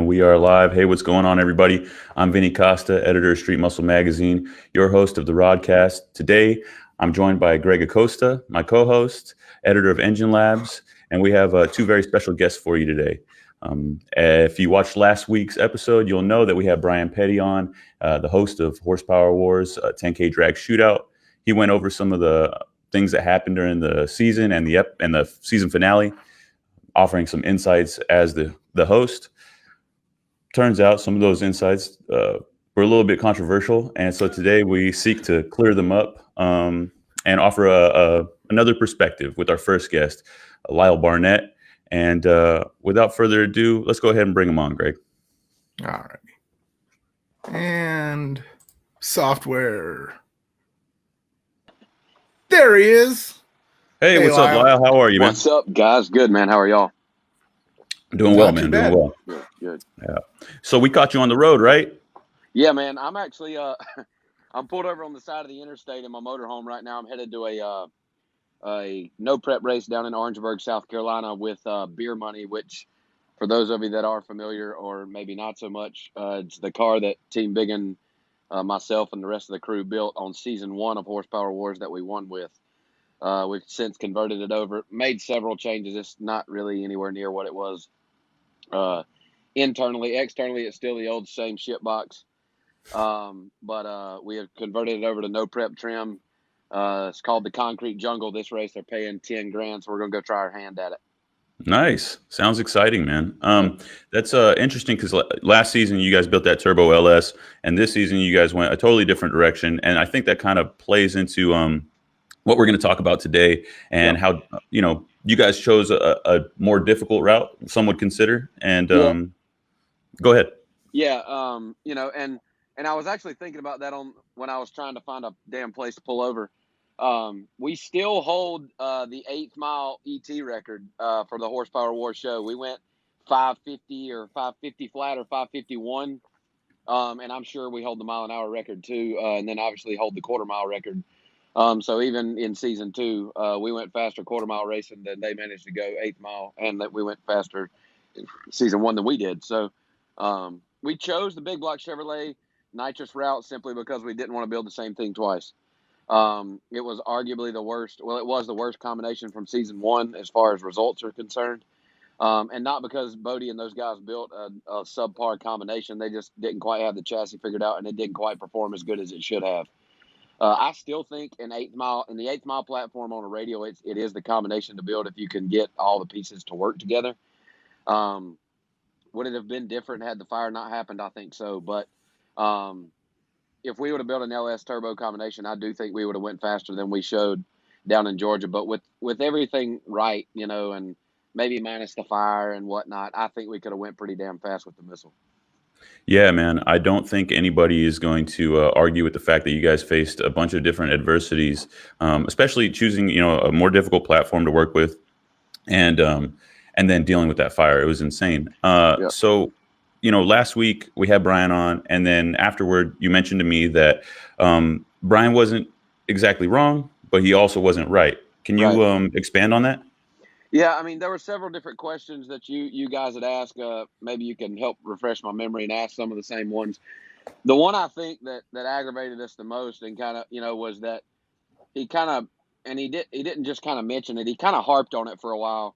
and we are live. Hey, what's going on, everybody? I'm Vinny Costa, editor of Street Muscle Magazine, your host of the RodCAST. Today, I'm joined by Greg Acosta, my co-host, editor of Engine Labs, and we have two very special guests for you today. If you watched last week's episode, you'll know that we have Brian Petty on, the host of Horsepower Wars, 10K Drag Shootout. He went over some of the things that happened during the season and the season finale, offering some insights as the host. Turns out some of those insights were a little bit controversial, and so today we seek to clear them up and offer another perspective with our first guest, Lyle Barnett. And without further ado, let's go ahead and bring him on, Greg. All right. And software. There he is. Hey, what's up, Lyle? How are you, man? What's up, guys? Good, man. How are y'all? Doing well, man. Doing well. Good. Yeah. So we caught you on the road, right? Yeah, man. I'm actually I'm pulled over on the side of the interstate in my motorhome right now. I'm headed to a no prep race down in Orangeburg, South Carolina with Beer Money, which for those of you that are familiar or maybe not so much, it's the car that Team Biggin, myself and the rest of the crew built on season 1 of Horsepower Wars that we won with. We've since converted it over, made several changes. It's not really anywhere near what it was internally. Externally, it's still the old same shit box. But we have converted it over to no prep trim. It's called the Concrete Jungle. This race, they're paying $10,000, so we're going to go try our hand at it. Nice. Sounds exciting, man. That's interesting because last season you guys built that Turbo LS, and this season you guys went a totally different direction. And I think that kind of plays into what we're going to talk about today, and how you guys chose a more difficult route, some would consider. And go ahead. Yeah, and I was actually thinking about that when I was trying to find a damn place to pull over. We still hold the 8th mile ET record for the Horsepower War show. We went 550 or 550 flat or 551, and I'm sure we hold the mile an hour record too, and then obviously hold the quarter mile record. So even in season 2, we went faster quarter mile racing than they managed to go 8th mile, and that we went faster in season 1 than we did. So we chose the big block Chevrolet nitrous route simply because we didn't want to build the same thing twice. It was arguably the worst. Well, it was the worst combination from season 1 as far as results are concerned. And not because Bodie and those guys built a subpar combination. They just didn't quite have the chassis figured out, and it didn't quite perform as good as it should have. I still think in the 8th mile platform on a radial, it is the combination to build if you can get all the pieces to work together. Would it have been different had the fire not happened? I think so. But if we would have built an LS turbo combination, I do think we would have went faster than we showed down in Georgia. But with everything right, and maybe minus the fire and whatnot, I think we could have went pretty damn fast with the missile. Yeah, man. I don't think anybody is going to argue with the fact that you guys faced a bunch of different adversities, especially choosing, a more difficult platform to work with, and then dealing with that fire. It was insane. So, last week we had Brian on, and then afterward you mentioned to me that Brian wasn't exactly wrong, but he also wasn't right. Can you expand on that? Yeah, I mean, there were several different questions that you guys had asked. Maybe you can help refresh my memory and ask some of the same ones. The one I think that aggravated us the most and kind of, was that he kind of, and he didn't just kind of mention it. He kind of harped on it for a while.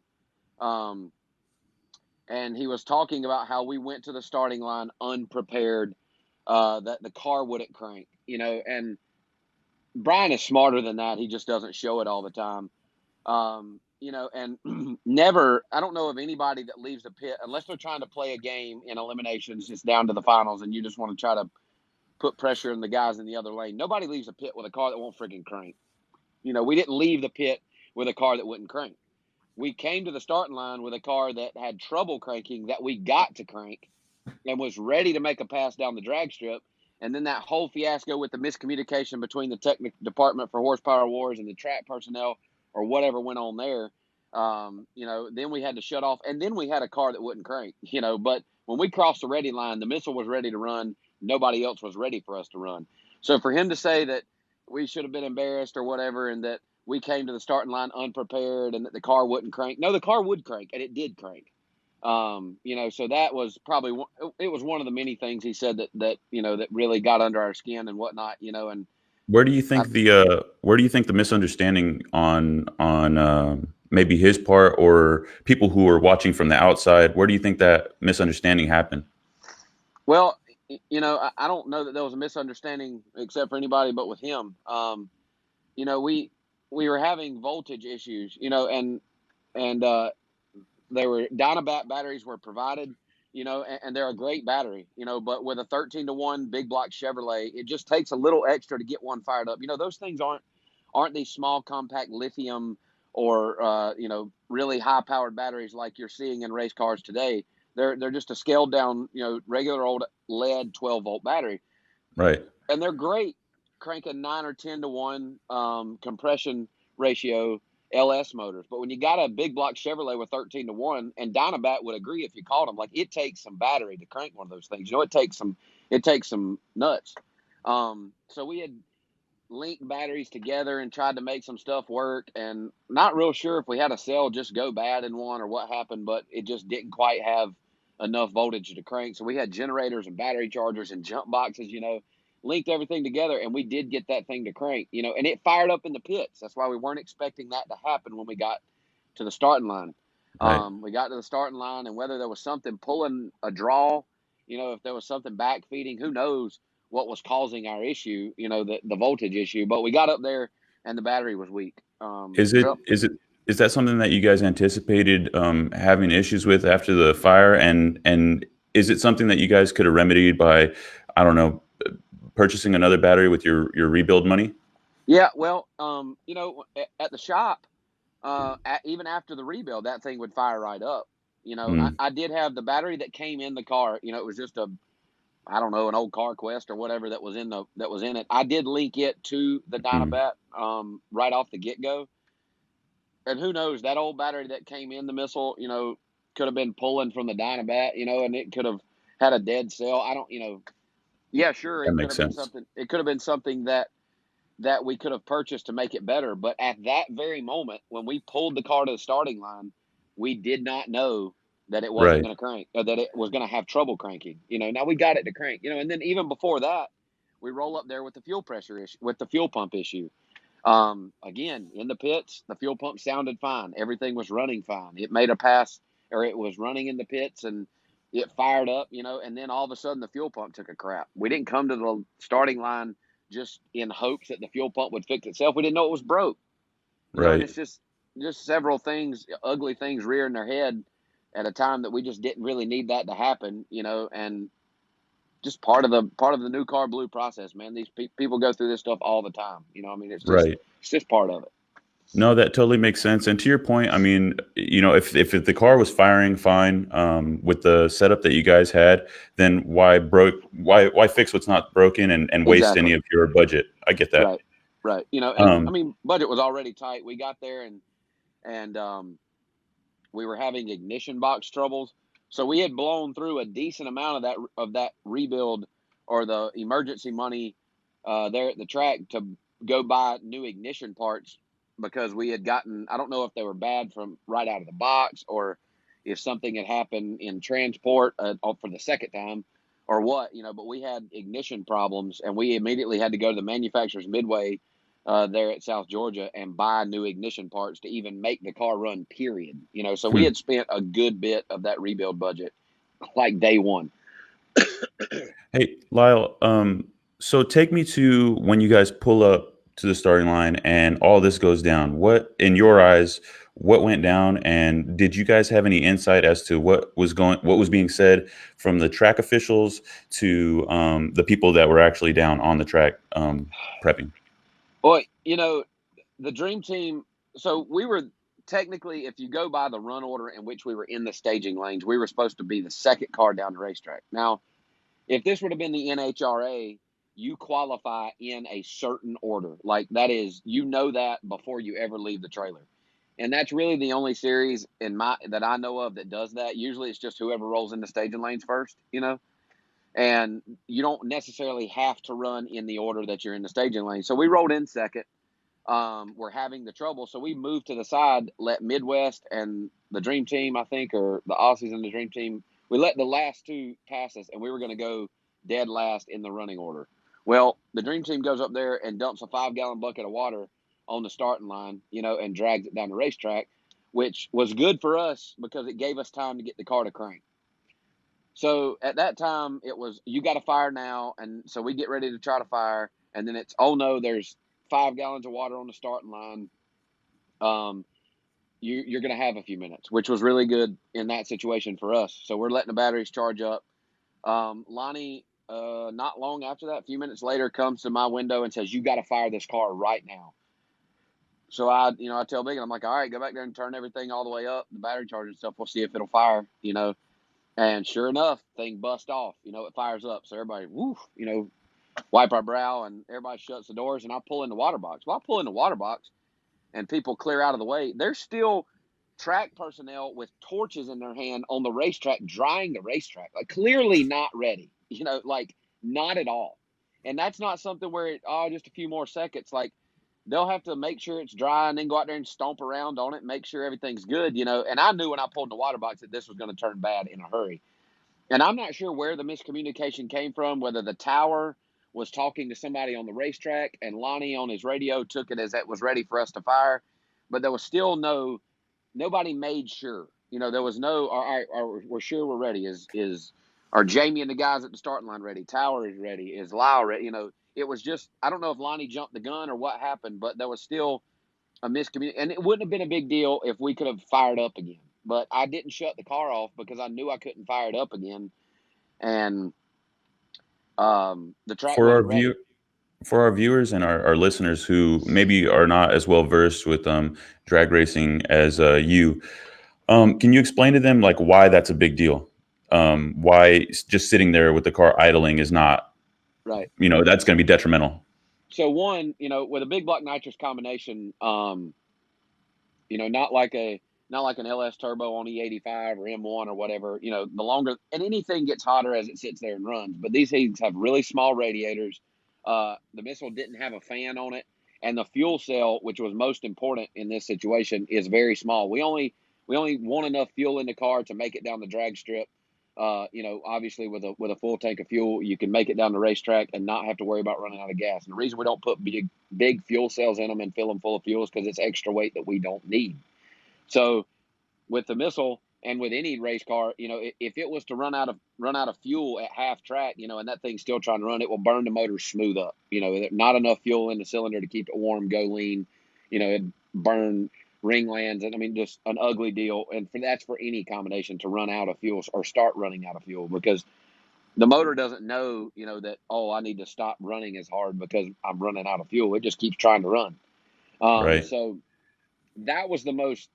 And he was talking about how we went to the starting line unprepared, that the car wouldn't crank, and Brian is smarter than that. He just doesn't show it all the time. And never, I don't know of anybody that leaves the pit unless they're trying to play a game in eliminations just down to the finals and you just want to try to put pressure on the guys in the other lane. Nobody leaves a pit with a car that won't freaking crank. We didn't leave the pit with a car that wouldn't crank. We came to the starting line with a car that had trouble cranking that we got to crank and was ready to make a pass down the drag strip. And then that whole fiasco with the miscommunication between the technical department for Horsepower Wars and the track personnel or whatever went on there, then we had to shut off. And then we had a car that wouldn't crank, But when we crossed the ready line, the missile was ready to run. Nobody else was ready for us to run. So for him to say that we should have been embarrassed or whatever and that we came to the starting line unprepared and that the car wouldn't crank. No, the car would crank, and it did crank. So that was probably it was one of the many things he said that really got under our skin and whatnot. And Where do you think the misunderstanding on maybe his part or people who are watching from the outside? Where do you think that misunderstanding happened? well, I don't know that there was a misunderstanding except for anybody but with him. We were having voltage issues, and they were Dynabat batteries were provided, and they're a great battery, but with a 13-to-1 big block Chevrolet, it just takes a little extra to get one fired up. Those things aren't these small compact lithium or really high powered batteries like you're seeing in race cars today. They're just a scaled down, regular old lead 12-volt battery. Right. And they're great cranking 9 or 10-to-1 compression ratio LS motors. But when you got a big block Chevrolet with 13-to-1, and Dynabat would agree if you called them, like, it takes some battery to crank one of those things. It takes some nuts. So we had linked batteries together and tried to make some stuff work, and not real sure if we had a cell just go bad in one or what happened, but it just didn't quite have enough voltage to crank. So we had generators and battery chargers and jump boxes, linked everything together, and we did get that thing to crank, and it fired up in the pits. That's why we weren't expecting that to happen when we got to the starting line. Right. We got to the starting line, and whether there was something pulling a draw, if there was something back feeding, who knows what was causing our issue, the voltage issue. But we got up there, and the battery was weak. Is that something that you guys anticipated having issues with after the fire, and is it something that you guys could have remedied by, I don't know, purchasing another battery with your rebuild money? Yeah, well, at the shop, even after the rebuild, that thing would fire right up. I did have the battery that came in the car. It was just I don't know, an old Car Quest or whatever that was in it. I did link it to the Dynabat right off the get go. And who knows, that old battery that came in the missile, could have been pulling from the Dynabat, and it could have had a dead cell. I don't, yeah, sure, That it could makes have been sense. something. It could have been something that we could have purchased to make it better. But at that very moment, when we pulled the car to the starting line, we did not know that it wasn't Right. going to crank, or that it was going to have trouble cranking. Now we got it to crank. And then even before that, we roll up there with the fuel pressure issue, with the fuel pump issue. Again, in the pits, the fuel pump sounded fine. Everything was running fine. It made a pass, or it was running in the pits, and it fired up. And then all of a sudden the fuel pump took a crap. We didn't come to the starting line just in hopes that the fuel pump would fix itself. We didn't know it was broke. And Right. it's just several things, ugly things rearing their head at a time that we just didn't really need that to happen, and just part of the new car blue process, man. These people go through this stuff all the time. Right. It's just part of it. No, that totally makes sense. And to your point, I mean, if the car was firing fine with the setup that you guys had, then why fix what's not broken and waste any Exactly. of your budget? I get that. Right. And I Um, mean, budget was already tight. We got there and we were having ignition box troubles. So we had blown through a decent amount of that rebuild or the emergency money there at the track to go buy new ignition parts, because we had gotten, I don't know if they were bad from right out of the box, or if something had happened in transport for the second time or what, but we had ignition problems, and we immediately had to go to the manufacturer's Midway there at South Georgia and buy new ignition parts to even make the car run, period. So we had spent a good bit of that rebuild budget like day one. Hey, Lyle, so take me to when you guys pull up to the starting line and all this goes down. What, in your eyes, what went down, and did you guys have any insight as to what was being said from the track officials to the people that were actually down on the track prepping? Boy, the dream team. So we were technically, if you go by the run order in which we were in the staging lanes, we were supposed to be the second car down the racetrack. Now, if this would have been the NHRA, you qualify in a certain order. Like, that is, that before you ever leave the trailer. And that's really the only series that I know of that does that. Usually it's just whoever rolls in the staging lanes first, and you don't necessarily have to run in the order that you're in the staging lane. So we rolled in second. were having the trouble. So we moved to the side, let Midwest and the Dream Team, I think, or the Aussies and the Dream Team, we let the last two pass us, and we were going to go dead last in the running order. Well, the Dream Team goes up there and dumps a 5-gallon bucket of water on the starting line, and drags it down the racetrack, which was good for us because it gave us time to get the car to crank. So at that time, it was, you got to fire now. And so we get ready to try to fire. And then it's, oh no, there's 5 gallons of water on the starting line. You're going to have a few minutes, which was really good in that situation for us. So we're letting the batteries charge up. Lonnie, not long after that, a few minutes later, comes to my window and says, you got to fire this car right now. So I tell Big, I'm like, all right, go back there and turn everything all the way up, the battery charger and stuff. We'll see if it'll fire, And sure enough, thing bust off. It fires up. So everybody, wipe our brow, and everybody shuts the doors. And I pull in the water box. Well, I pull in the water box, and people clear out of the way. There's still track personnel with torches in their hand on the racetrack, drying the racetrack. Like, clearly not ready. Not at all. And that's not something where just a few more seconds. Like, they'll have to make sure it's dry and then go out there and stomp around on it and make sure everything's good, And I knew when I pulled in the water box that this was going to turn bad in a hurry. And I'm not sure where the miscommunication came from, whether the tower was talking to somebody on the racetrack and Lonnie on his radio took it as that was ready for us to fire. But there was still nobody made sure. There was no, all right, we're sure we're ready. Are Jamie and the guys at the starting line ready? Tower is ready. Is Lyle ready? It was just, I don't know if Lonnie jumped the gun or what happened, but there was still a miscommunication. And it wouldn't have been a big deal if we could have fired up again. But I didn't shut the car off because I knew I couldn't fire it up again. And the track wasn't ready. For our viewers and our listeners who maybe are not as well versed with drag racing as you, can you explain to them like why that's a big deal? Why just sitting there with the car idling is not right. That's going to be detrimental. So one, with a big block nitrous combination, not like an LS turbo on E85 or M1 or whatever, the longer, and anything gets hotter as it sits there and runs, but these things have really small radiators. The missile didn't have a fan on it, and the fuel cell, which was most important in this situation, is very small. We only want enough fuel in the car to make it down the drag strip. Obviously with a full tank of fuel, you can make it down the racetrack and not have to worry about running out of gas. And the reason we don't put big fuel cells in them and fill them full of fuel is because it's extra weight that we don't need. So with the missile and with any race car, if it was to run out of fuel at half track, and that thing's still trying to run, it will burn the motor smooth up. Not enough fuel in the cylinder to keep it warm, go lean, it burn ringlands, and just an ugly deal. And that's for any combination to run out of fuel or start running out of fuel, because the motor doesn't know, that, I need to stop running as hard because I'm running out of fuel. It just keeps trying to run. Right. So that was the most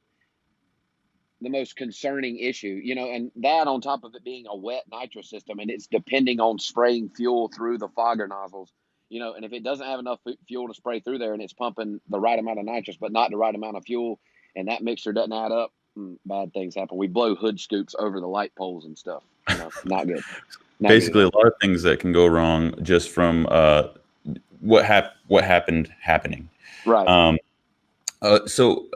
concerning issue, and that on top of it being a wet nitrous system, and it's depending on spraying fuel through the fogger nozzles, and if it doesn't have enough fuel to spray through there and it's pumping the right amount of nitrous but not the right amount of fuel, and that mixture doesn't add up, bad things happen. We blow hood scoops over the light poles and stuff. Not good. Basically, a lot of things that can go wrong just from what happened happening. Right. So,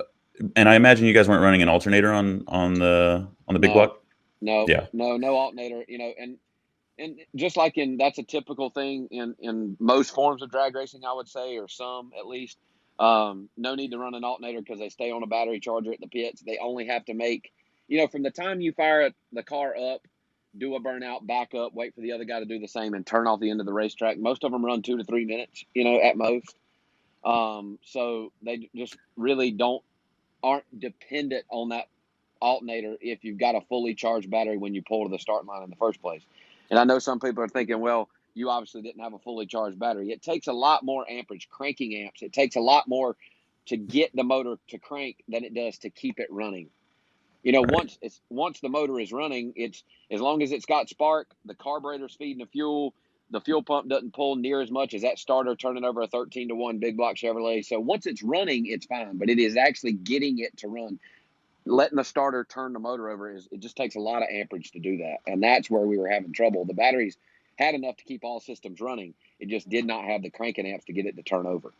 and I imagine you guys weren't running an alternator on the big block. No. Yeah. No alternator. And just like that's a typical thing in most forms of drag racing, I would say, or some at least. No need to run an alternator because they stay on a battery charger at the pits. They only have to make, from the time you fire the car up, do a burnout, back up, wait for the other guy to do the same, and turn off the end of the racetrack. Most of them run 2 to 3 minutes, at most. So they just really aren't dependent on that alternator if you've got a fully charged battery when you pull to the starting line in the first place. And I know some people are thinking, well, you obviously didn't have a fully charged battery. It takes a lot more amperage, cranking amps. It takes a lot more to get the motor to crank than it does to keep it running. Right. Once the motor is running, it's as long as it's got spark, the carburetor's feeding the fuel pump doesn't pull near as much as that starter turning over a 13-to-1 big block Chevrolet. So once it's running, it's fine, but it is actually getting it to run. Letting the starter turn the motor over it just takes a lot of amperage to do that. And that's where we were having trouble. The batteries had enough to keep all systems running. It just did not have the cranking amps to get it to turn over.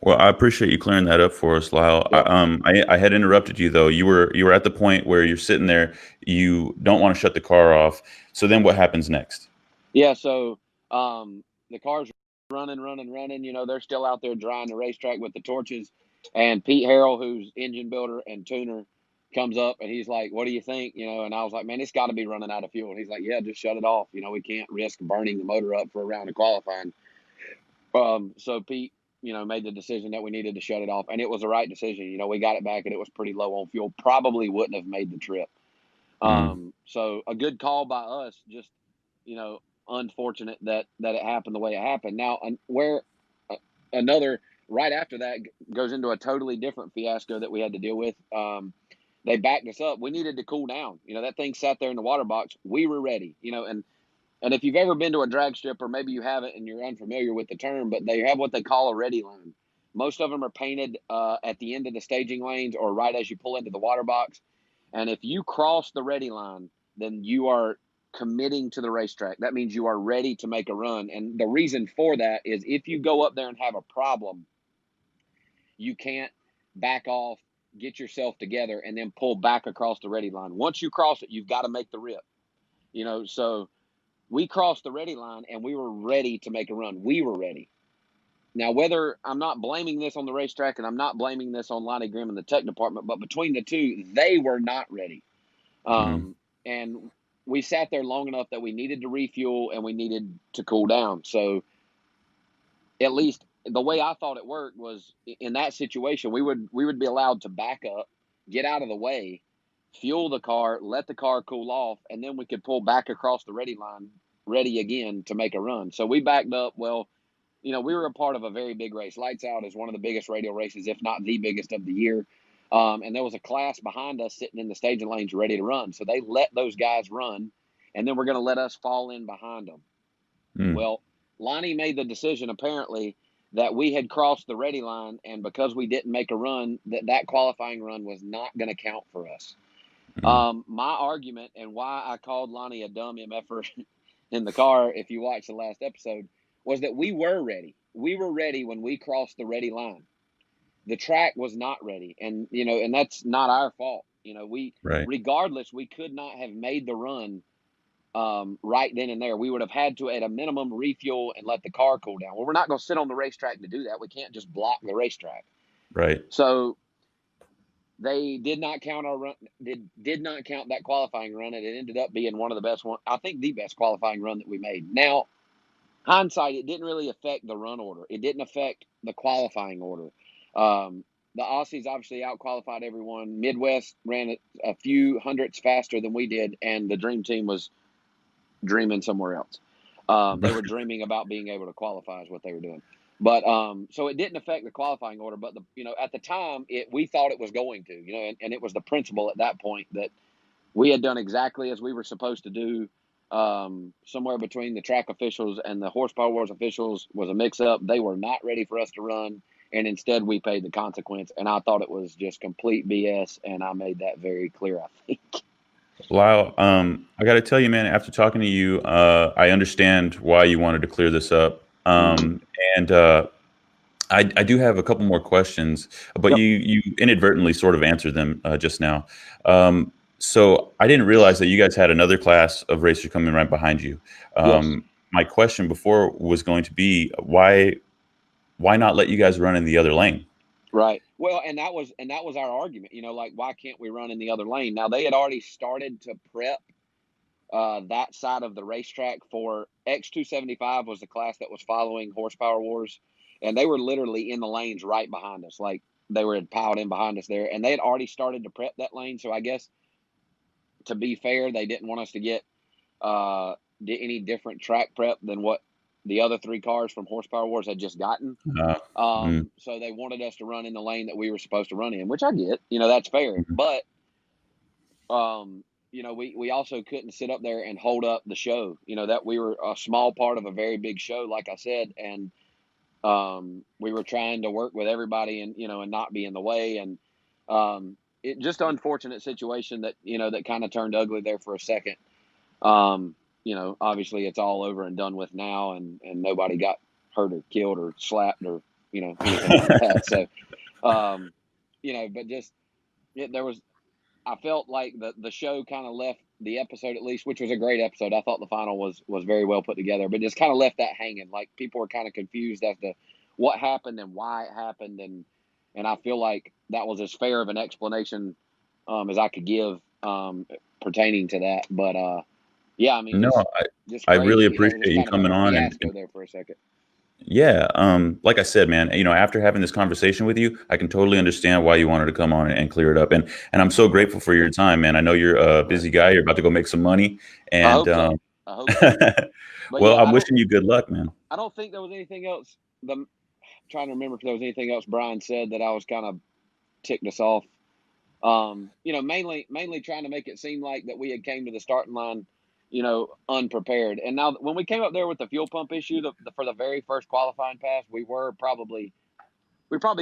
Well, I appreciate you clearing that up for us, Lyle. Yep. I had interrupted you though. You were at the point where you're sitting there. You don't want to shut the car off. So then, what happens next? Yeah. So the car's running. You know, they're still out there drying the racetrack with the torches. And Pete Harrell, who's engine builder and tuner, comes up and he's like, "What do you think?" You know, and I was like, "Man, it's got to be running out of fuel." And he's like, "Yeah, just shut it off. You know, we can't risk burning the motor up for a round of qualifying." So Pete, you know, made the decision that we needed to shut it off, and it was the right decision. You know, we got it back, and it was pretty low on fuel. Probably wouldn't have made the trip. So a good call by us. Just, you know, unfortunate that it happened the way it happened. Now, another right after that goes into a totally different fiasco that we had to deal with. They backed us up. We needed to cool down. You know, that thing sat there in the water box. We were ready. You know, and if you've ever been to a drag strip, or maybe you haven't and you're unfamiliar with the term, but they have what they call a ready line. Most of them are painted at the end of the staging lanes or right as you pull into the water box. And if you cross the ready line, then you are committing to the racetrack. That means you are ready to make a run. And the reason for that is if you go up there and have a problem, you can't back off, get yourself together, and then pull back across the ready line. Once you cross it, you've got to make the rip. You know, so we crossed the ready line and we were ready to make a run. We were ready. Now, whether I'm not blaming this on the racetrack and I'm not blaming this on Lonnie Grimm and the tech department, but between the two, they were not ready. And we sat there long enough that we needed to refuel and we needed to cool down. So at least the way I thought it worked was in that situation, we would be allowed to back up, get out of the way, fuel the car, let the car cool off, and then we could pull back across the ready line, ready again to make a run. So we backed up. Well, you know, we were a part of a very big race. Lights Out is one of the biggest radial races, if not the biggest of the year. And there was a class behind us sitting in the staging lanes ready to run. So they let those guys run, and then we're going to let us fall in behind them. Well, Lonnie made the decision, apparently, that we had crossed the ready line, and because we didn't make a run, that qualifying run was not going to count for us. My argument and why I called Lonnie a dumb MFer in the car, if you watch the last episode, was that we were ready. We were ready when we crossed the ready line. The track was not ready, and you know, and that's not our fault. You know, regardless, we could not have made the run right then and there. We would have had to, at a minimum, refuel and let the car cool down. Well, we're not going to sit on the racetrack to do that. We can't just block the racetrack. Right. So they did not count our run. Did not count that qualifying run, and it ended up being one of the best one. I think the best qualifying run that we made. Now, hindsight, it didn't really affect the run order. It didn't affect the qualifying order. The Aussies obviously out-qualified everyone. Midwest ran a few hundredths faster than we did, and the Dream Team was dreaming somewhere else. They were dreaming about being able to qualify is what they were doing. But so it didn't affect the qualifying order. But at the time, we thought it was going to. You know, and it was the principle at that point that we had done exactly as we were supposed to do. Somewhere between the track officials and the Horsepower Wars officials was a mix-up. They were not ready for us to run, and instead we paid the consequence. And I thought it was just complete BS, and I made that very clear, I think. Lyle, I got to tell you, man, after talking to you, I understand why you wanted to clear this up. And I do have a couple more questions, but Yep. you inadvertently sort of answered them just now. So I didn't realize that you guys had another class of racers coming right behind you. Yes. My question before was going to be why not let you guys run in the other lane? Right. Well, and that was our argument. You know, like, why can't we run in the other lane? Now, they had already started to prep that side of the racetrack for X275 was the class that was following Horsepower Wars, and they were literally in the lanes right behind us. Like, they were piled in behind us there, and they had already started to prep that lane. So I guess, to be fair, they didn't want us to get any different track prep than what the other three cars from Horsepower Wars had just gotten. So they wanted us to run in the lane that we were supposed to run in, which I get. You know, that's fair. But, you know, we also couldn't sit up there and hold up the show. You know, that we were a small part of a very big show, like I said, and we were trying to work with everybody and, you know, and not be in the way. And it just an unfortunate situation that, you know, that kind of turned ugly there for a second. You know, obviously it's all over and done with now, and nobody got hurt or killed or slapped or anything like that. So, but just I felt like the show kind of left the episode, at least, which was a great episode. I thought the final was very well put together, but just kind of left that hanging. Like people were kind of confused as to what happened and why it happened, and I feel like that was as fair of an explanation as I could give pertaining to that. But yeah, I mean, No, just I crazy. really It was appreciate just you kind of a coming on fiasco there for a second. yeah, like I said, man, after having this conversation with you, I can totally understand why you wanted to come on and clear it up. And I'm so grateful for your time, man. I know you're a busy guy. You're about to go make some money. And I hope so. But well, yeah, I'm wishing you good luck, man. I don't think there was anything else. Trying to remember if there was anything else Brian said that I was kind of ticked us off. Mainly trying to make it seem like that we had came to the starting line, unprepared. And now when we came up there with the fuel pump issue, for the very first qualifying pass, we probably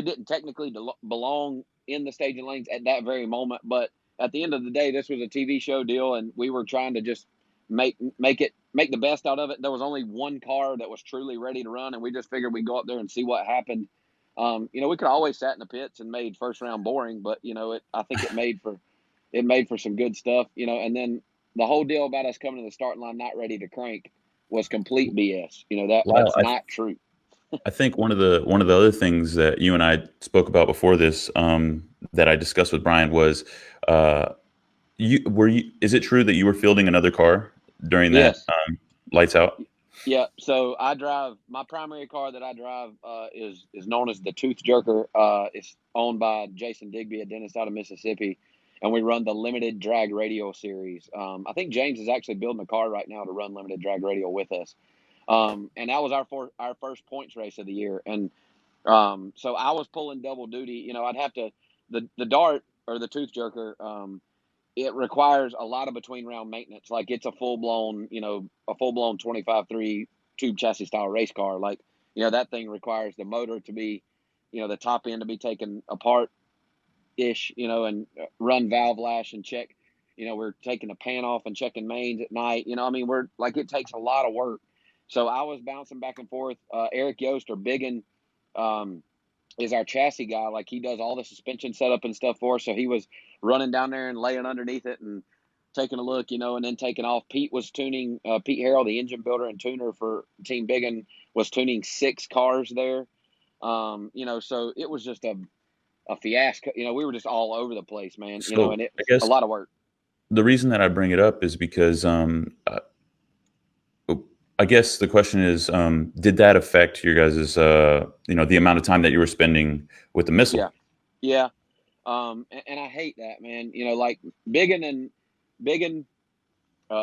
didn't technically belong in the staging lanes at that very moment. But at the end of the day, this was a TV show deal, and we were trying to just make the best out of it. There was only one car that was truly ready to run, and we just figured we'd go up there and see what happened. We could always sat in the pits and made first round boring, but I think it made for some good stuff, and then the whole deal about us coming to the starting line not ready to crank was complete BS. That's not true. I think one of the other things that you and I spoke about before this, that I discussed with Brian was, is it true that you were fielding another car during that lights out? Yeah, so my primary car that I drive is known as the Tooth Jerker. It's owned by Jason Digby, a dentist out of Mississippi, and we run the Limited Drag Radio series. I think James is actually building a car right now to run Limited Drag Radio with us. And that was our first points race of the year. And so I was pulling double duty. I'd have to the dart or the Tooth Jerker. It requires a lot of between round maintenance. Like it's a full blown 25-3 tube chassis style race car. Like, that thing requires the motor to be, the top end to be taken apart ish, and run valve lash and check, we're taking the pan off and checking mains at night. We're like, it takes a lot of work. So I was bouncing back and forth. Eric Yost or Biggin, is our chassis guy. Like he does all the suspension setup and stuff for us. So he was running down there and laying underneath it and taking a look, and then taking off. Pete was tuning, Pete Harrell, the engine builder and tuner for Team Biggin, was tuning 6 cars there. So it was just a fiasco. We were just all over the place, man, So and it I guess a lot of work. the reason that I bring it up is because, I guess the question is, did that affect your guys', the amount of time that you were spending with the missile? Yeah. And I hate that, man. Like Biggin,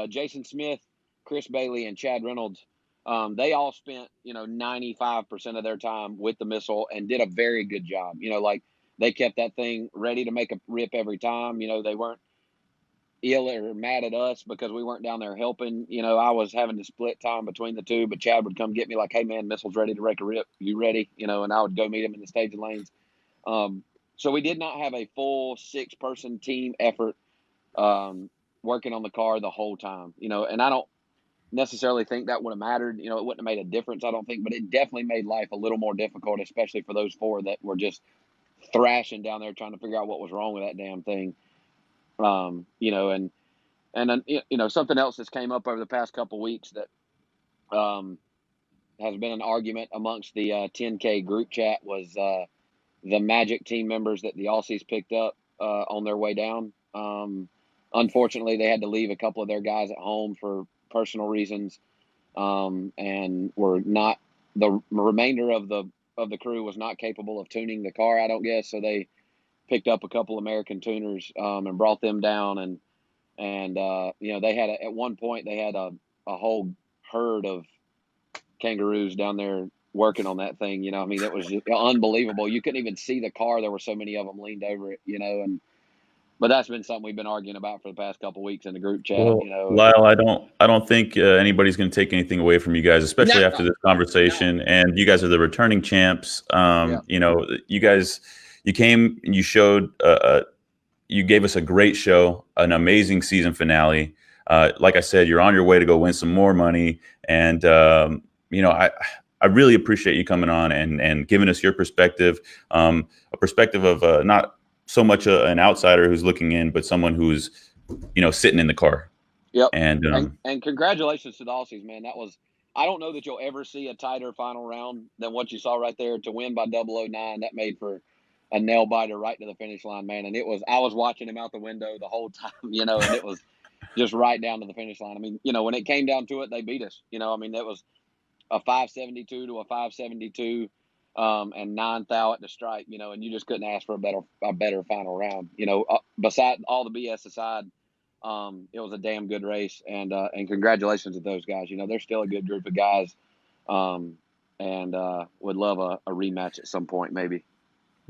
Jason Smith, Chris Bailey, and Chad Reynolds, they all spent, 95% of their time with the missile and did a very good job. Like they kept that thing ready to make a rip every time. They weren't ill or mad at us because we weren't down there helping. I was having to split time between the two, but Chad would come get me like, "Hey man, missile's ready to make a rip. You ready?" And I would go meet him in the staging lanes. So we did not have a full 6-person team effort working on the car the whole time. And I don't necessarily think that would have mattered. It wouldn't have made a difference, I don't think, but it definitely made life a little more difficult, especially for those 4 that were just thrashing down there trying to figure out what was wrong with that damn thing. And then, something else that's came up over the past couple weeks that has been an argument amongst the 10K group chat was the Magic team members that the Aussies picked up on their way down. Unfortunately, they had to leave a couple of their guys at home for personal reasons, and were not the remainder of the crew was not capable of tuning the car, I don't guess. So they picked up a couple American tuners and brought them down, and they had at one point they had a whole herd of kangaroos down there working on that thing. It was just unbelievable. You couldn't even see the car. There were so many of them leaned over it, but that's been something we've been arguing about for the past couple of weeks in the group chat. Well, Lyle, I don't think anybody's going to take anything away from you guys, especially after this conversation. And you guys are the returning champs. You guys, you came and you showed, you gave us a great show, an amazing season finale. Like I said, you're on your way to go win some more money. And, I really appreciate you coming on and giving us your perspective, a perspective of not so much an outsider who's looking in, but someone who's, sitting in the car. Yep. And congratulations to the Aussies, man. I don't know that you'll ever see a tighter final round than what you saw right there to win by 009. That made for a nail biter right to the finish line, man. And I was watching him out the window the whole time, and it was just right down to the finish line. I mean, when it came down to it, they beat us. I mean, that was a 572 to a 572, and 9 thou at the stripe, and you just couldn't ask for a better final round. Beside all the BS aside, it was a damn good race, and congratulations to those guys. They're still a good group of guys, and would love a rematch at some point, maybe.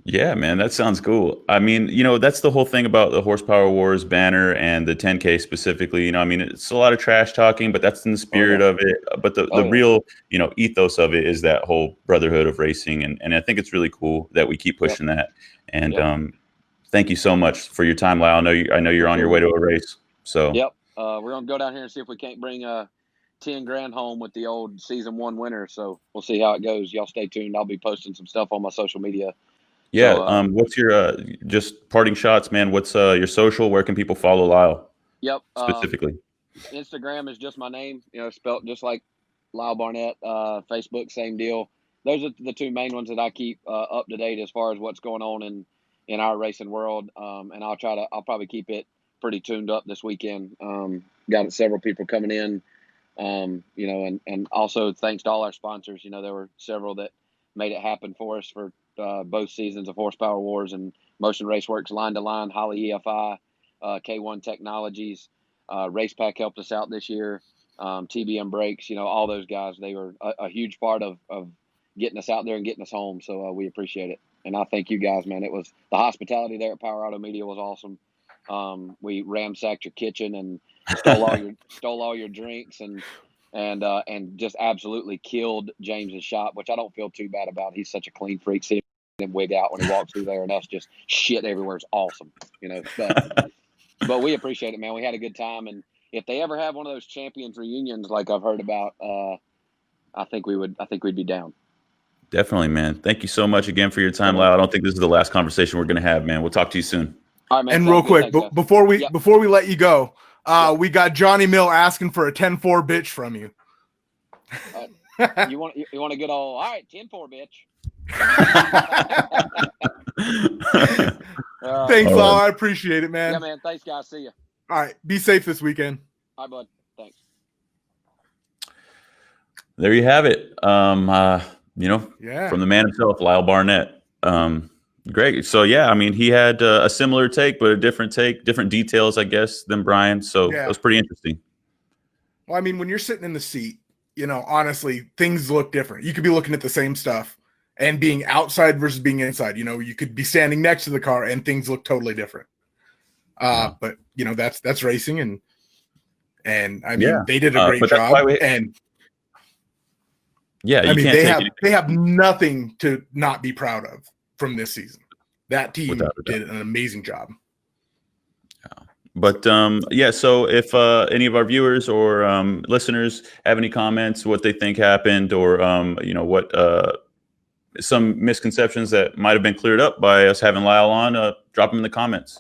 Yeah, man, that sounds cool. I mean, that's the whole thing about the Horsepower Wars banner and the 10K specifically. I mean, it's a lot of trash talking, but that's in the spirit of it. But the real, ethos of it is that whole brotherhood of racing. And I think it's really cool that we keep pushing that. And thank you so much for your time, Lyle. I know you're on your way to a race. So we're going to go down here and see if we can't bring 10 grand home with the old season 1 winner. So we'll see how it goes. Y'all stay tuned. I'll be posting some stuff on my social media. Yeah. So, what's your just parting shots, man? What's your social? Where can people follow Lyle? Yep. Specifically. Instagram is just my name, spelled just like Lyle Barnett. Facebook, same deal. Those are the 2 main ones that I keep up to date as far as what's going on in our racing world. And I'll probably keep it pretty tuned up this weekend. Got several people coming in, and also thanks to all our sponsors. There were several that made it happen for us for both seasons of Horsepower Wars and Motion Raceworks, Line to Line, Holly EFI, K1 Technologies, Race Pack helped us out this year, TBM Brakes, all those guys. They were a huge part of getting us out there and getting us home. So we appreciate it. And I thank you guys, man. It was the hospitality there at Power Auto Media was awesome. We ransacked your kitchen and stole all your drinks and just absolutely killed James's shop, which I don't feel too bad about. He's such a clean freak. Seeing him wig out when he walks through there and us just shit everywhere is awesome, but we appreciate it, man. We had a good time, and if they ever have one of those champions reunions like I've heard about, I think we'd be down. Definitely, man. Thank you so much again for your time, Lyle. I don't think this is the last conversation we're going to have, man. We'll talk to you soon. All right, man. And real quick, before we let you go, we got Johnny Mill asking for a 10-4 bitch from you. You want a good old, all right, 10-4 bitch. Thanks, Lyle. I appreciate it, man. Yeah, man. Thanks, guys. See ya. All right. Be safe this weekend. All right, bud. Thanks. There you have it. From the man himself, Lyle Barnett. Greg. So, I mean, he had a similar take, but a different take, different details, I guess, than Brian. So it was pretty interesting. Well, I mean, when you're sitting in the seat, honestly, things look different. You could be looking at the same stuff and being outside versus being inside. You could be standing next to the car and things look totally different. But that's racing, and I mean, they did a great job. They have nothing to not be proud of from this season. That team did an amazing job. But so if any of our viewers or listeners have any comments, what they think happened, or what some misconceptions that might have been cleared up by us having Lyle on, drop them in the comments.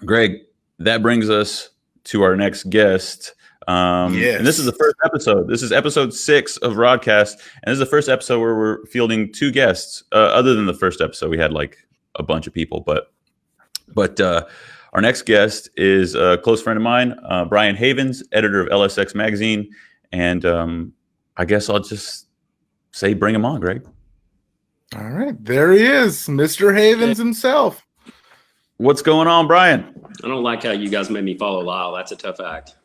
Greg, that brings us to our next guest. Yes. And this is the first episode. This is episode 6 of RodCAST, and this is the first episode where we're fielding 2 guests. Other than the first episode, we had like a bunch of people, but our next guest is a close friend of mine, Brian Havins, editor of LSX Magazine, and I guess I'll just say bring him on, Greg. All right, there he is, Mr. Havins himself. What's going on, Brian? I don't like how you guys made me follow Lyle. That's a tough act.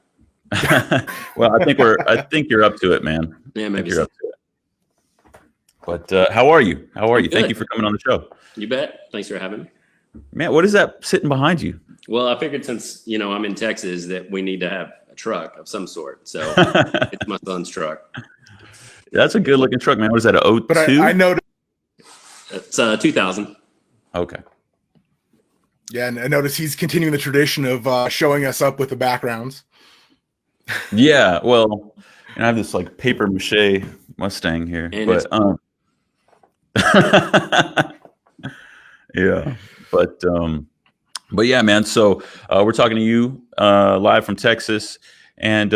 Well, I think you're up to it, man. Yeah, maybe you're up to it. But how are you? Good. Thank you for coming on the show. You bet. Thanks for having me. Man, what is that sitting behind you? Well, I figured since I'm in Texas that we need to have a truck of some sort. So it's my son's truck. That's a good looking truck, man. What is that, a 02? But I noticed it's 2000. Okay. Yeah, and I noticed he's continuing the tradition of showing us up with the backgrounds. Yeah, well, And I have this like paper mache Mustang here, And but yeah, but yeah, man. So we're talking to you live from Texas, and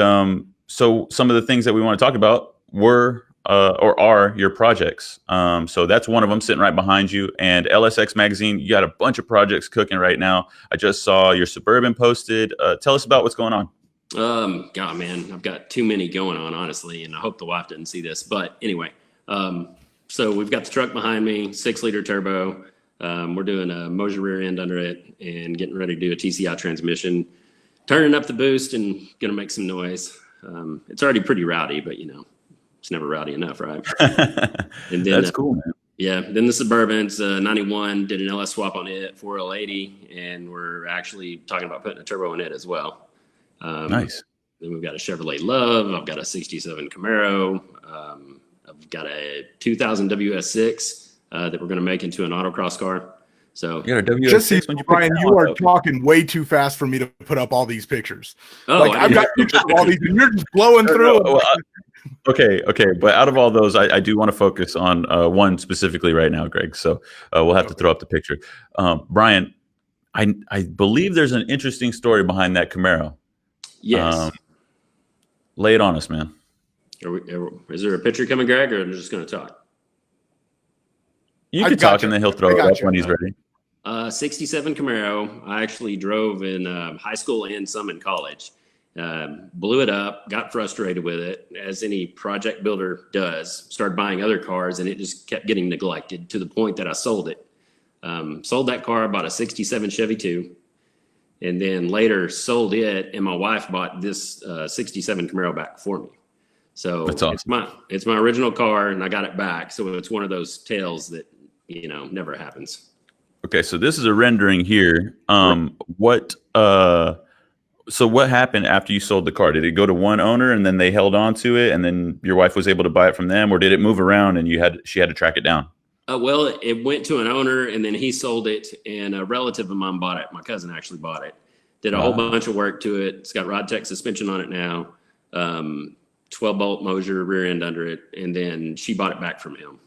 so some of the things that we want to talk about were or are your projects. So that's one of them sitting right behind you. And LSX Magazine, you got a bunch of projects cooking right now. I just saw your Suburban posted. Tell us about what's going on. God, man, I've got too many going on, honestly, and I hope the wife didn't see this. But anyway, so we've got the truck behind me, 6-liter turbo. We're doing a Moser rear end under it and getting ready to do a TCI transmission, turning up the boost and going to make some noise. It's already pretty rowdy, but it's never rowdy enough, right? And then That's cool, man. Yeah, then the Suburban's 91, did an LS swap on it, 4L80, and we're actually talking about putting a turbo in it as well. Nice. Then we've got a Chevrolet Love. I've got a 67 Camaro. I've got a 2000 WS6 that we're going to make into an autocross car. So You got a WS6 Just see, when you Brian, you are talking way too fast for me to put up all these pictures. I've got pictures of all these, and you're just blowing through them. Okay. But out of all those, I do want to focus on one specifically right now, Greg. So we'll have to throw up the picture. Brian, I believe there's an interesting story behind that Camaro. yes. Lay it on us, man. Is there a picture coming, Greg, or I'm just going to talk? You I can got talk, you. and then he'll throw I it got up you. when he's ready. 67 Camaro. I actually drove in high school and some in college. Blew it up, got frustrated with it, as any project builder does. Started buying other cars, and it just kept getting neglected to the point that I sold it. Sold that car, bought a 67 Chevy 2, and then later sold it, and my wife bought this 67 Camaro back for me. So That's awesome. it's my original car, and I got it back. So it's one of those tales that never happens. Okay, so this is a rendering here. So what happened after you sold the car? Did it go to one owner and then they held on to it, and then your wife was able to buy it from them, or did it move around and she had to track it down? Well, it went to an owner, and then he sold it, and a relative of mine bought it. My cousin actually bought it. Did a whole bunch of work to it. It's got RodTech suspension on it now, 12-bolt Moser rear end under it, and then she bought it back from him.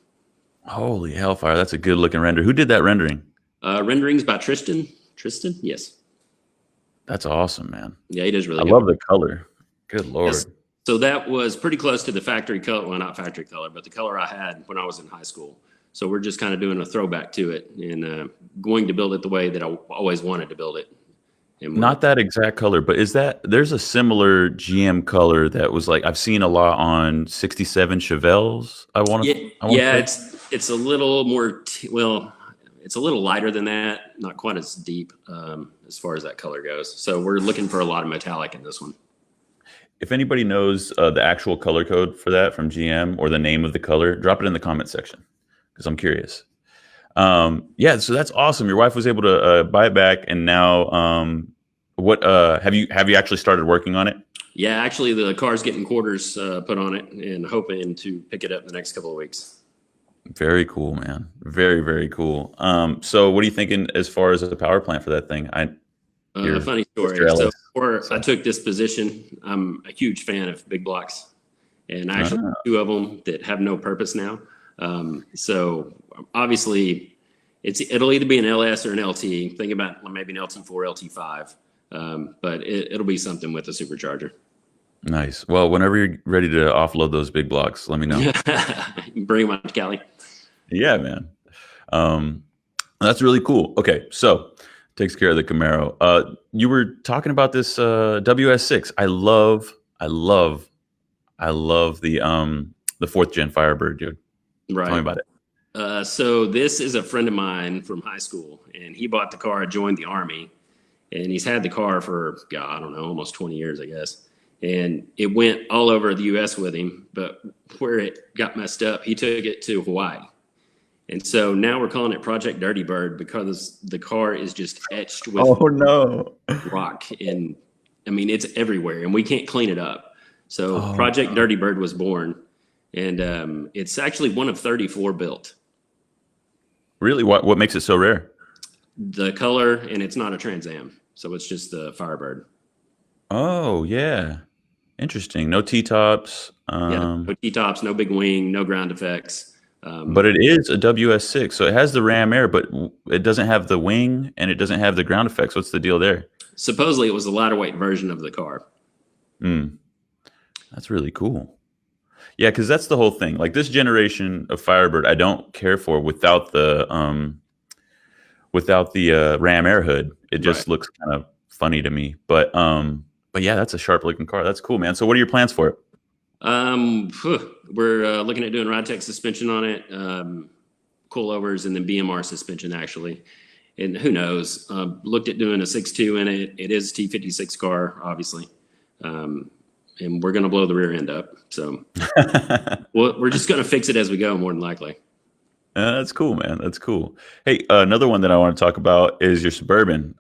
Holy hellfire! That's a good looking render. Who did that rendering? Renderings by Tristan. Tristan, yes. That's awesome, man. Yeah, he does really I good. love the color. Good Lord. Yes. So that was pretty close to the factory color. Well, not factory color, but the color I had when I was in high school. So we're just kind of doing a throwback to it and going to build it the way that I always wanted to build it. And Not that exact color, but there's a similar GM color that was like, I've seen a lot on 67 Chevelles. It's a little more, it's a little lighter than that. Not quite as deep as far as that color goes. So we're looking for a lot of metallic in this one. If anybody knows the actual color code for that from GM or the name of the color, drop it in the comment section because I'm curious. Yeah, so that's awesome. Your wife was able to buy it back, and now have you actually started working on it? Yeah, actually the car's getting quarters put on it and hoping to pick it up in the next couple of weeks. Very cool, man. Very, very cool. So what are you thinking as far as the power plant for that thing? Funny story. So before I took this position, I'm a huge fan of big blocks, and I actually have 2 of them that have no purpose now. So obviously it'll either be an LS or an LT. Think about maybe an LT4, LT5, but it'll be something with a supercharger. Nice. Well, whenever you're ready to offload those big blocks, let me know. Bring them out to Cali. Yeah, man. That's really cool. Okay, so takes care of the Camaro. You were talking about this WS6. I love the 4th gen Firebird, dude. Right. Tell me about it. So this is a friend of mine from high school, and he bought the car, joined the Army, and he's had the car for, God, I don't know, almost 20 years, I guess. And it went all over the U.S. with him, but where it got messed up, he took it to Hawaii. And so now we're calling it Project Dirty Bird because the car is just etched with rock. And I mean, it's everywhere, and we can't clean it up. So Project Dirty Bird was born, and it's actually one of 34 built. Really? What makes it so rare? The color, and it's not a Trans Am, so it's just the Firebird. Oh, yeah. Interesting. No T-tops. No T-tops, no big wing, no ground effects. But it is a WS6, so it has the ram air, but it doesn't have the wing and it doesn't have the ground effects. What's the deal there? Supposedly, it was a lighter weight version of the car. That's really cool. Yeah, because that's the whole thing. Like this generation of Firebird, I don't care for without the ram air hood. It just looks kind of funny to me. But yeah, that's a sharp looking car. That's cool, man. So what are your plans for it? We're looking at doing RodTech suspension on it, coilovers, and then BMR suspension actually. And who knows? Looked at doing a 6.2 in it. It is a T56 car, obviously. And we're going to blow the rear end up. So we're just going to fix it as we go, more than likely. That's cool, man. That's cool. Hey, another one that I want to talk about is your Suburban.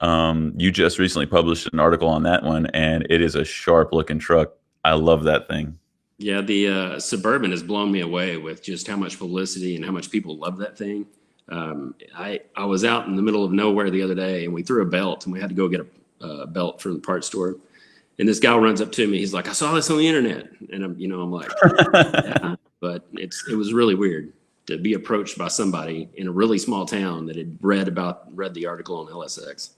You just recently published an article on that one, and it is a sharp looking truck. I love that thing. Yeah, the Suburban has blown me away with just how much publicity and how much people love that thing. I was out in the middle of nowhere the other day, and we threw a belt, and we had to go get a belt from the parts store. And this guy runs up to me. He's like, "I saw this on the internet," and I'm like, "Yeah," but it was really weird to be approached by somebody in a really small town that had read the article on LSX.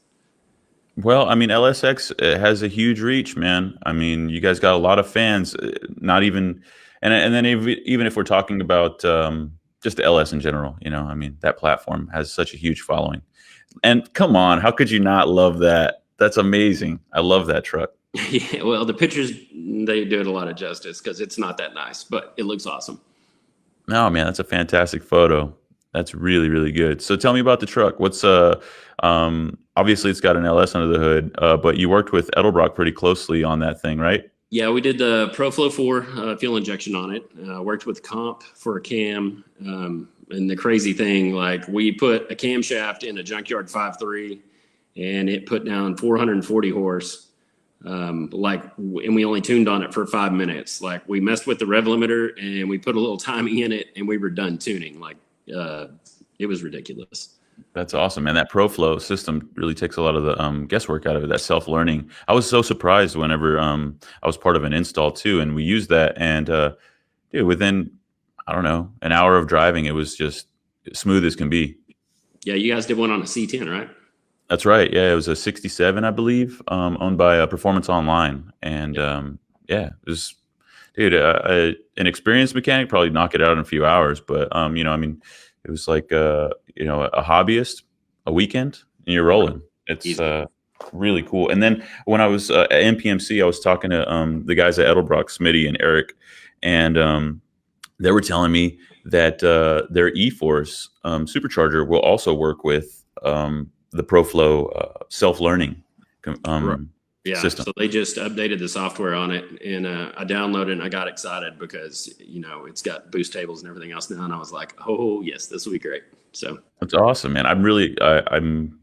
Well, I mean, LSX has a huge reach, man. I mean, you guys got a lot of fans. Not even, and then even if we're talking about just LS in general, I mean, that platform has such a huge following. And come on, how could you not love that? That's amazing. I love that truck. Yeah, well, the pictures, they do it a lot of justice because it's not that nice, but it looks awesome. No, man, that's a fantastic photo. That's really, really good. So tell me about the truck. What's obviously it's got an LS under the hood, but you worked with Edelbrock pretty closely on that thing, right? Yeah, we did the ProFlow 4 fuel injection on it. Worked with Comp for a cam. And the crazy thing, like we put a camshaft in a junkyard 5.3 and it put down 440 horse. And we only tuned on it for 5 minutes. Like we messed with the rev limiter and we put a little timing in it and we were done tuning. It was ridiculous. That's awesome, man. That ProFlow system really takes a lot of the guesswork out of it, that self-learning. I was so surprised whenever I was part of an install too, and we used that. And dude, within, I don't know, an hour of driving, it was just smooth as can be. Yeah, you guys did one on a C10, right? That's right. Yeah, it was a 67, I believe, owned by Performance Online. And yeah, it was, dude, an experienced mechanic probably knock it out in a few hours. But, I mean, it was like, a hobbyist, a weekend, and you're rolling. It's really cool. And then when I was at NPMC, I was talking to the guys at Edelbrock, Smitty and Eric, and they were telling me that their E-Force supercharger will also work with the ProFlow self-learning system. So they just updated the software on it, and I downloaded it and I got excited because it's got boost tables and everything else now, and I was like, oh yes, this will be great. So that's awesome, man. I'm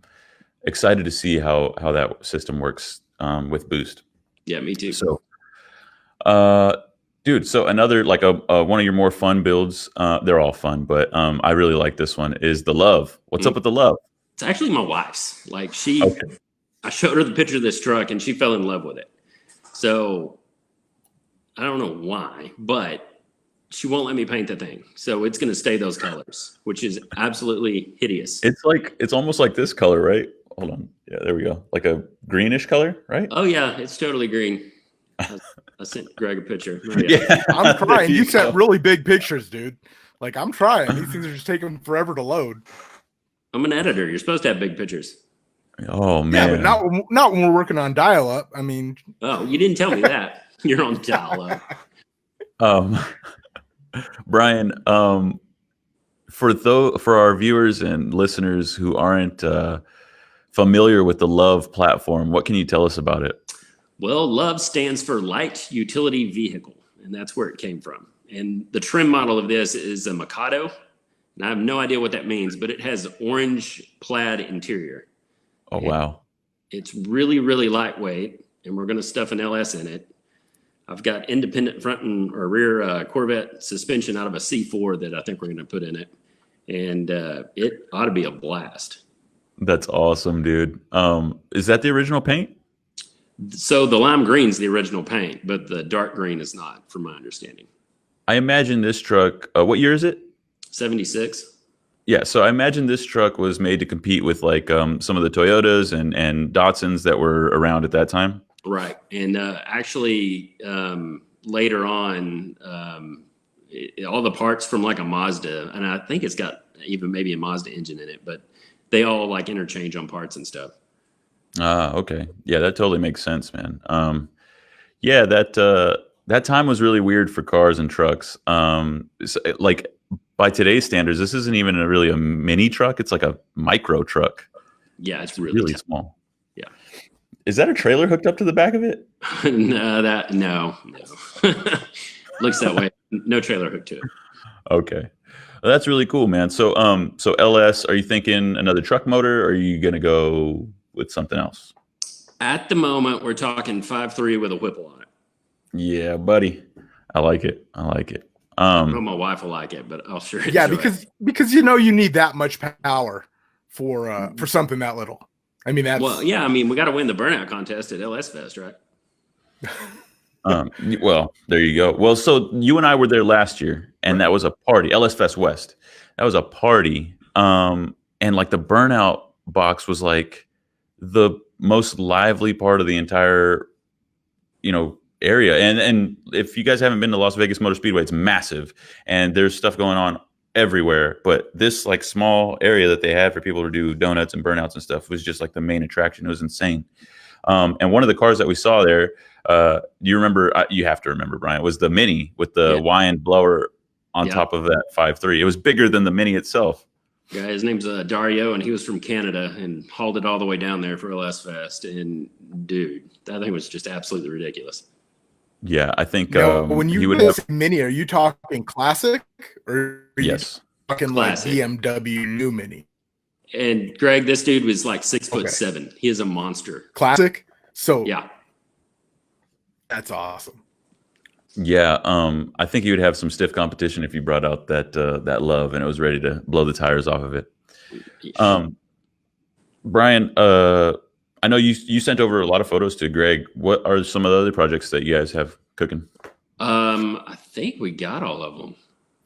excited to see how that system works with boost. Yeah, me too. So dude, so another like one of your more fun builds, they're all fun, but I really like this one, is the Love. What's up with the Love? It's actually my wife's. I showed her the picture of this truck and she fell in love with it. So I don't know why, but she won't let me paint the thing. So it's going to stay those colors, which is absolutely hideous. It's almost like this color, right? Hold on. Yeah, there we go. Like a greenish color, right? Oh yeah, it's totally green. I sent Greg a picture. Oh, yeah. I'm trying. You sent really big pictures, dude. Like I'm trying. These things are just taking forever to load. I'm an editor. You're supposed to have big pictures. Oh man, yeah, but not when we're working on dial-up. I mean, oh, you didn't tell me that. You're on dial-up. Brian, for our viewers and listeners who aren't familiar with the Love platform, what can you tell us about it? Well, Love stands for Light Utility Vehicle, and that's where it came from. And the trim model of this is a Mikado. And I have no idea what that means, but it has orange plaid interior. Oh, wow. It's really, really lightweight, and we're going to stuff an LS in it. I've got independent front and or rear Corvette suspension out of a C4 that I think we're going to put in it. And it ought to be a blast. That's awesome, dude. Is that the original paint? So the lime green's the original paint, but the dark green is not, from my understanding. I imagine this truck. What year is it? 76. Yeah, so I imagine this truck was made to compete with like some of the Toyotas and Datsuns that were around at that time. Right. And actually, later on, all the parts from like a Mazda, and I think it's got even maybe a Mazda engine in it, but they all like interchange on parts and stuff. Okay. Yeah, that totally makes sense, man. Yeah, that time was really weird for cars and trucks. Like by today's standards, this isn't even really a mini truck. It's like a micro truck. Yeah, it's really small. Yeah. Is that a trailer hooked up to the back of it? No. Looks that way. No trailer hooked to it. Okay. Well, that's really cool, man. So LS, are you thinking another truck motor, or are you gonna go with something else? At the moment, we're talking 5.3 with a Whipple on it. Yeah, buddy. I like it. I don't know my wife will like it, but I'll sure. Yeah, because you need that much power for something that little. I mean, we got to win the burnout contest at LS Fest, right? Well, there you go. Well, so you and I were there last year, and that was a party, LS Fest West. That was a party. And like the burnout box was like the most lively part of the entire, area. And if you guys haven't been to Las Vegas Motor Speedway, it's massive, and there's stuff going on everywhere. But this like small area that they had for people to do donuts and burnouts and stuff was just like the main attraction. It was insane. And one of the cars that we saw there, you remember? You have to remember, Brian. Was the Mini with the Wyand blower on top of that 5.3. It was bigger than the Mini itself. Yeah, his name's Dario, and he was from Canada and hauled it all the way down there for LS Fest. And dude, that thing was just absolutely ridiculous. Yeah, I think when you would have Mini, are you talking classic or are you talking classic, like BMW new Mini? And Greg, this dude was like 6'7". He is a monster. Classic. So yeah, that's awesome. Yeah, I think you would have some stiff competition if you brought out that love and it was ready to blow the tires off of it. Brian, I know you sent over a lot of photos to Greg. What are some of the other projects that you guys have cooking? I think we got all of them.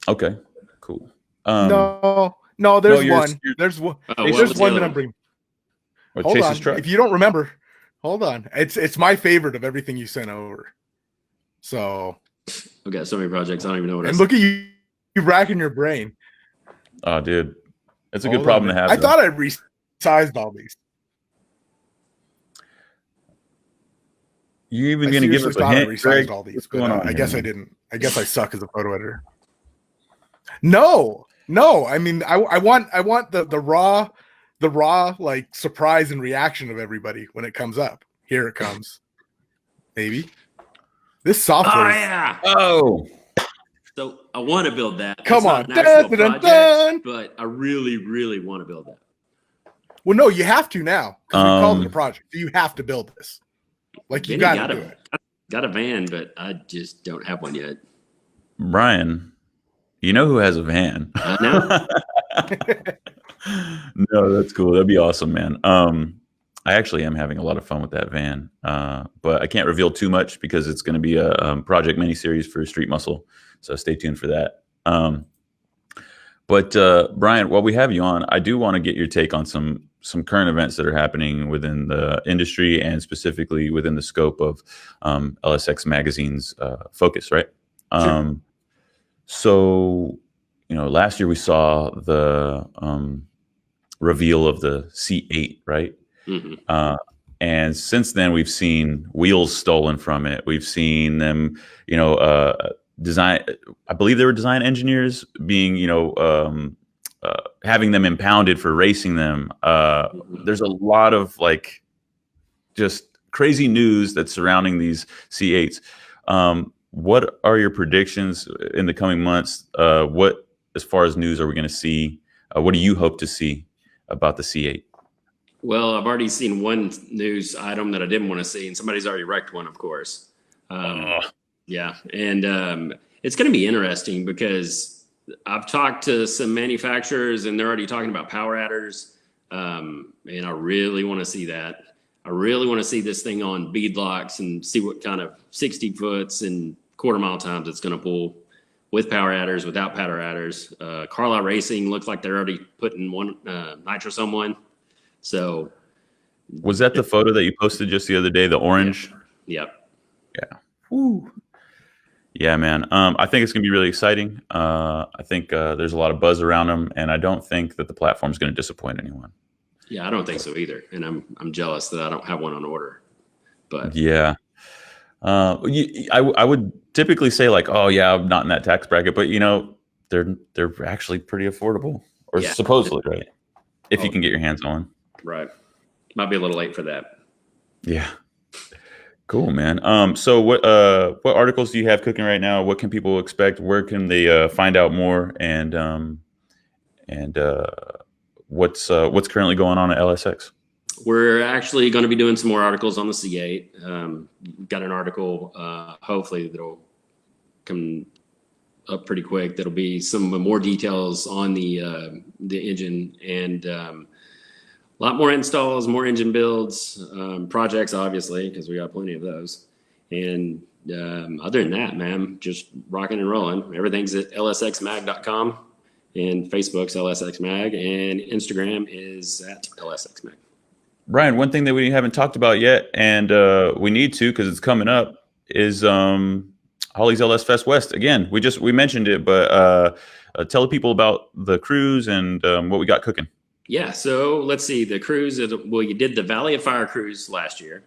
Okay, cool. No, there's one. There's one. There's one that I'm bringing. Hold on. Truck? If you don't remember, hold on. It's my favorite of everything you sent over. So I've got so many projects. I don't even know what. And look at you racking your brain. Oh, dude, it's a good problem to have. I thought I resized all these. You even going to give us a hint? Resized all these, but I guess I didn't. I guess I suck as a photo editor. No. I mean, I want the raw like surprise and reaction of everybody when it comes up. Here it comes. Maybe this software. Oh yeah. Oh. So I want to build that. Come on, but I really, really want to build that. Well, no, you have to now because we called it a project. So you have to build this. Like you got to do it. Got a van, but I just don't have one yet. Brian, you know who has a van? No. No, that's cool. That'd be awesome, man. I actually am having a lot of fun with that van, but I can't reveal too much because it's going to be a project mini-series for Street Muscle. So stay tuned for that. But Brian, while we have you on, I do want to get your take on some current events that are happening within the industry and specifically within the scope of LSX Magazine's focus, right? Sure. So, last year we saw the reveal of the C8, right? Mm-hmm. And since then, we've seen wheels stolen from it. We've seen them, design. I believe they were design engineers being, having them impounded for racing them. There's a lot of just crazy news that's surrounding these C8s. What are your predictions in the coming months? What, as far as news, are we going to see? What do you hope to see about the C8? Well, I've already seen one news item that I didn't want to see, and somebody's already wrecked one, of course. Yeah, and it's going to be interesting because I've talked to some manufacturers, and they're already talking about power adders, and I really want to see that. I really want to see this thing on beadlocks and see what kind of 60 foots and quarter mile times it's going to pull with power adders, without power adders. Carlisle Racing looks like they're already putting one nitrous on one. So was that the photo that you posted just the other day, the orange? Yep. Yeah. Woo. Yeah, man. I think it's going to be really exciting. I think there's a lot of buzz around them, and I don't think that the platform is going to disappoint anyone. Yeah, I don't think so either. And I'm jealous that I don't have one on order. But yeah. I would typically say like, oh yeah, I'm not in that tax bracket, but they're actually pretty affordable, or supposedly, right? If you can get your hands on one. Right. Might be a little late for that. Yeah. Cool, man. So what articles do you have cooking right now? What can people expect? Where can they find out more? And what's currently going on at LSX? We're actually going to be doing some more articles on the C8. We've got an article, hopefully that'll come up pretty quick. That'll be some more details on the engine, and a lot more installs, more engine builds, projects, obviously, because we got plenty of those. And other than that, man, just rocking and rolling. Everything's at lsxmag.com, and Facebook's LSX Mag, and Instagram is at LSX Mag. Brian, one thing that we haven't talked about yet, and we need to because it's coming up, is Holly's LS Fest West. Again, we mentioned it, but tell the people about the cruise and what we got cooking. Yeah, so let's see. The cruise, you did the Valley of Fire cruise last year.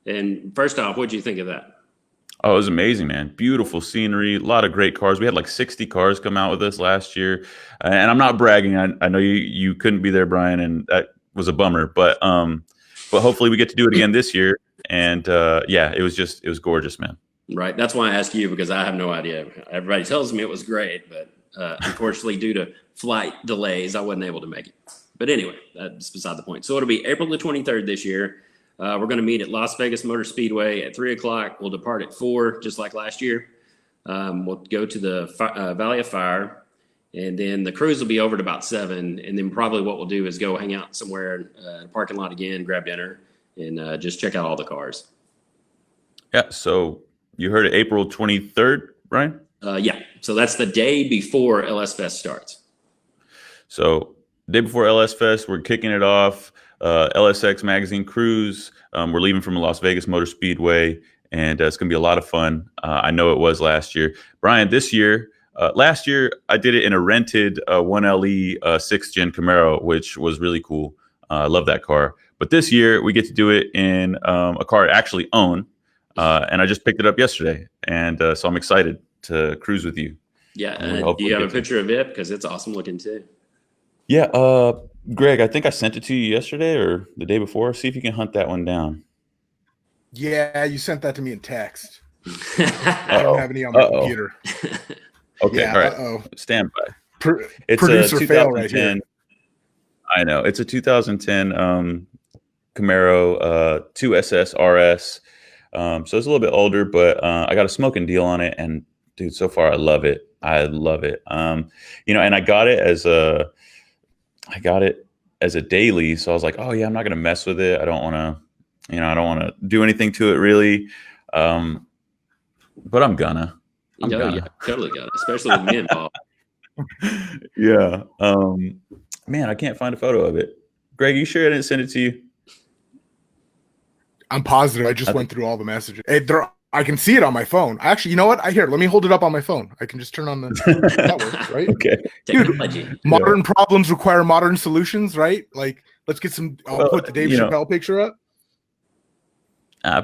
And first off, what did you think of that? Oh, it was amazing, man. Beautiful scenery, a lot of great cars. We had like 60 cars come out with us last year. And I'm not bragging. I know you couldn't be there, Brian, and that was a bummer. But hopefully we get to do it again this year. And it was gorgeous, man. Right. That's why I asked you, because I have no idea. Everybody tells me it was great, but unfortunately, due to flight delays, I wasn't able to make it. But anyway, that's beside the point. So it'll be April the 23rd this year. We're going to meet at Las Vegas Motor Speedway at 3 o'clock. We'll depart at 4, just like last year. We'll go to the Valley of Fire, and then the cruise will be over at about 7. And then probably what we'll do is go hang out somewhere in the parking lot again, grab dinner, and just check out all the cars. Yeah. So you heard it, April 23rd, Brian? Yeah. So that's the day before LS Fest starts. So day before LS Fest, we're kicking it off. LSX Magazine cruise. We're leaving from Las Vegas Motor Speedway, and it's going to be a lot of fun. I know it was last year. Brian, this year, last year, I did it in a rented 1LE 6th Gen Camaro, which was really cool. I love that car. But this year, we get to do it in a car I actually own, and I just picked it up yesterday. And so I'm excited to cruise with you. Yeah. Do you have a picture of it? Because it's awesome looking, too. Yeah. Greg, I think I sent it to you yesterday or the day before. See if you can hunt that one down. Yeah, you sent that to me in text. I don't have any on my computer. Okay, all right. Stand by. It's producer fail right here. I know. It's a 2010 Camaro 2SS RS. So it's a little bit older, but I got a smoking deal on it. And, dude, so far I love it. I love it. And I got it as a daily. So I was like, oh yeah, I'm not going to mess with it. I don't want to do anything to it really. But I'm gonna. Yeah, totally gonna, especially with me involved. Yeah. Man, I can't find a photo of it. Greg, you sure I didn't send it to you? I'm positive. I just went through all the messages. I can see it on my phone. Actually, you know what? Let me hold it up on my phone. I can just turn on the network, right? Okay. Dude, modern problems require modern solutions, right? Like, let's get some. I'll put the Dave Chappelle picture up.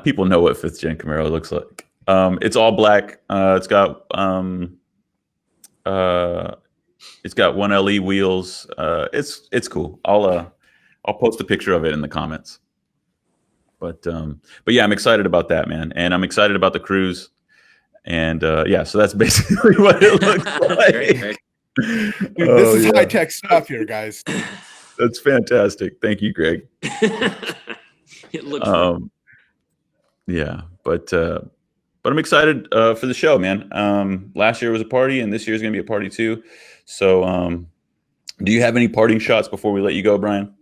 People know what 5th Gen Camaro looks like. It's all black. It's got 1LE wheels. It's cool. I'll post a picture of it in the comments. But yeah, I'm excited about that, man. And I'm excited about the cruise. And so that's basically what it looks like. Great. Dude, this is high-tech stuff here, guys. That's fantastic. Thank you, Greg. It looks yeah, but I'm excited for the show, man. Last year was a party, and this year is going to be a party too. So do you have any parting shots before we let you go, Brian?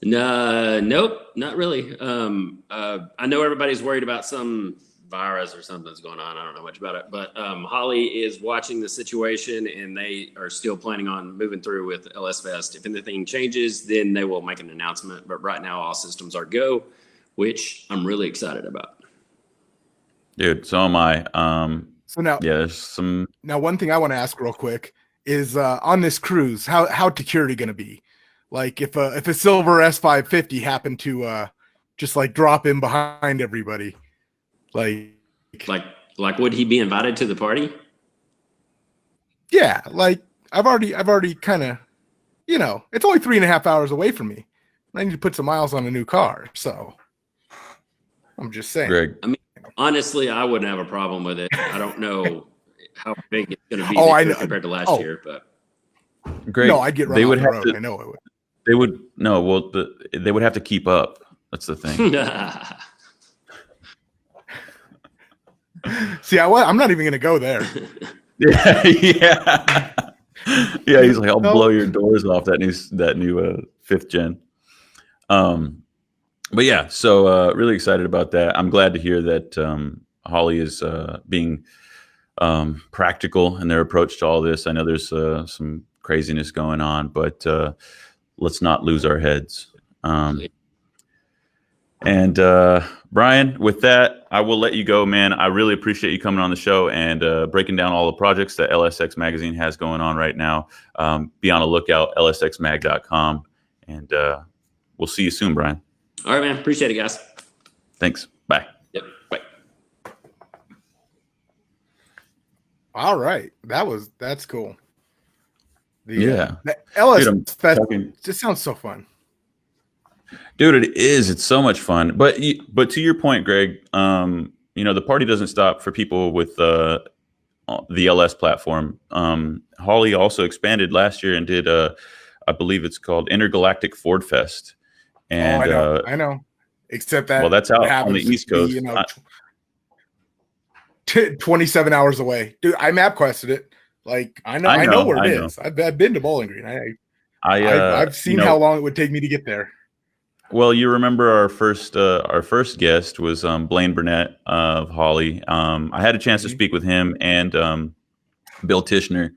No, nope, not really. I know everybody's worried about some virus or something's going on. I don't know much about it, but Holly is watching the situation, and they are still planning on moving through with LS Fest. If anything changes, then they will make an announcement. But right now, all systems are go, which I'm really excited about. Dude, so am I. So now, yeah, there's some. Now, one thing I want to ask real quick is on this cruise, how security going to be? Like if a silver S550 happened to just like drop in behind everybody, like would he be invited to the party? Yeah, like I've already kind of, it's only 3.5 hours away from me. I need to put some miles on a new car, so I'm just saying. Greg, I mean, honestly, I wouldn't have a problem with it. I don't know how big it's going to be I know. compared to last year, but Greg, no, I'd get right they on would the have road. to. I know it would. They would no. Well, they would have to keep up. That's the thing. See, I'm not even going to go there. yeah. He's like, I'll blow your doors off that new 5th gen. But yeah, so really excited about that. I'm glad to hear that Holly is being practical in their approach to all this. I know there's some craziness going on, but let's not lose our heads. And Brian, with that, I will let you go, man. I really appreciate you coming on the show and breaking down all the projects that LSX Magazine has going on right now. Be on the lookout, lsxmag.com. And we'll see you soon, Brian. All right, man. Appreciate it, guys. Thanks. Bye. Yep. Bye. All right. That's cool. The LS dude, Fest just sounds so fun. Dude, it is. It's so much fun. But to your point, Greg, the party doesn't stop for people with the LS platform. Holly also expanded last year and did, I believe it's called Intergalactic Ford Fest. And I know. Except that that's out on the East Coast. 27 hours away, dude. I map quested it. Like I know where it is. I've been to Bowling Green. I've seen how long it would take me to get there. Well, you remember our first guest was Blaine Burnett of Holly. I had a chance to speak with him and Bill Tishner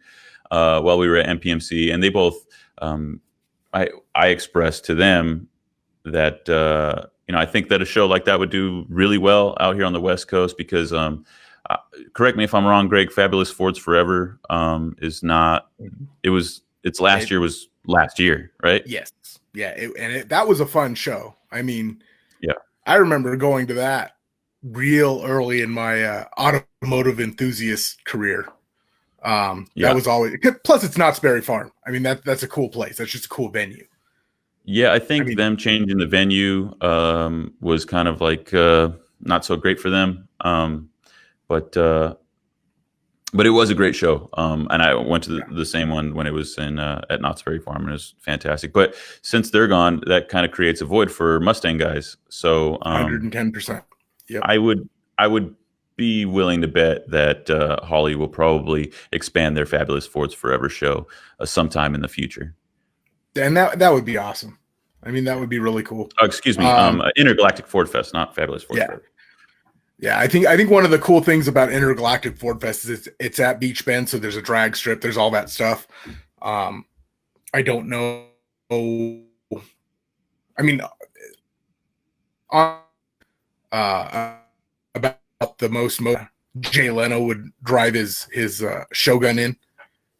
while we were at MPMC, and they both. I expressed to them that I think that a show like that would do really well out here on the West Coast because. Correct me if I'm wrong, Greg. Fabulous Fords Forever is not. Its last year was last year, right? Yes. Yeah, that was a fun show. I mean, yeah, I remember going to that real early in my automotive enthusiast career. That was always. Plus, it's Knott's Berry Farm. I mean, that's a cool place. That's just a cool venue. Yeah, I think them changing the venue was kind of like not so great for them. But it was a great show. And I went to the same one when it was at Knott's Berry Farm, and it was fantastic. But since they're gone, that kind of creates a void for Mustang guys. So 110%. Yeah, I would be willing to bet that Holly will probably expand their Fabulous Fords Forever show sometime in the future. And that would be awesome. I mean, that would be really cool. Oh, excuse me, Intergalactic Ford Fest, not Fabulous Ford Forever. Yeah, I think one of the cool things about Intergalactic Ford Fest is it's at Beach Bend, so there's a drag strip, there's all that stuff. I don't know. I mean, about the most Jay Leno would drive his Shogun in,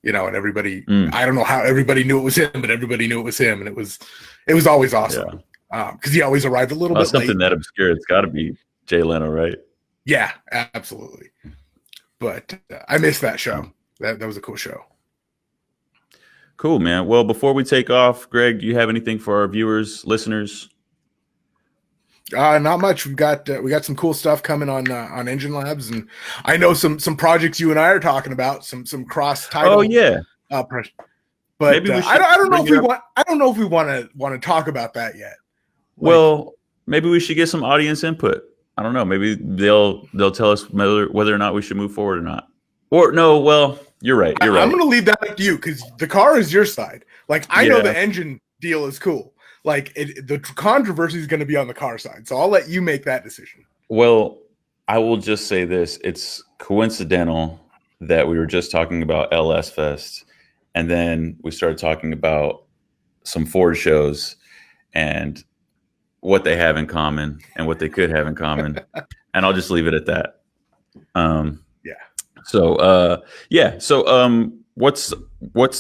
and everybody. I don't know how everybody knew it was him, but everybody knew it was him, and it was always awesome. Because he always arrived a little bit something late. That obscure. It's got to be Jay Leno, right? Yeah, absolutely. But I missed that show. That was a cool show. Cool, man. Well, before we take off, Greg, do you have anything for our viewers, listeners? Not much. We got some cool stuff coming on Engine Labs, and I know some projects you and I are talking about. Some cross title. Oh yeah. But I don't know if we want to talk about that yet. Well, maybe we should get some audience input. I don't know. Maybe they'll tell us whether or not we should move forward or not. Or no. Well, you're right. You're right. I'm going to leave that up to you because the car is your side. Like I know the engine deal is cool. the controversy is going to be on the car side. So I'll let you make that decision. Well, I will just say this. It's coincidental that we were just talking about LS Fest, and then we started talking about some Ford shows and what they have in common and what they could have in common. And I'll just leave it at that. So what's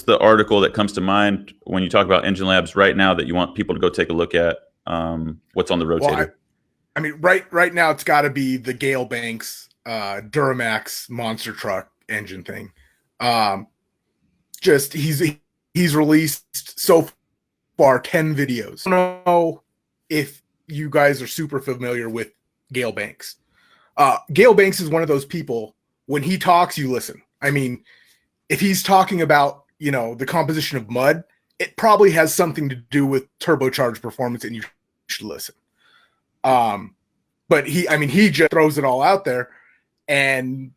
the article that comes to mind when you talk about Engine Labs right now that you want people to go take a look at? What's on the rotator? I mean, right now it's got to be the Gale Banks Duramax monster truck engine thing. Just he's released so far 10 videos. I don't know if you guys are super familiar with Gale Banks. Gale Banks is one of those people, when he talks, you listen. I mean, if he's talking about, the composition of mud, it probably has something to do with turbocharged performance, and you should listen. But he just throws it all out there, and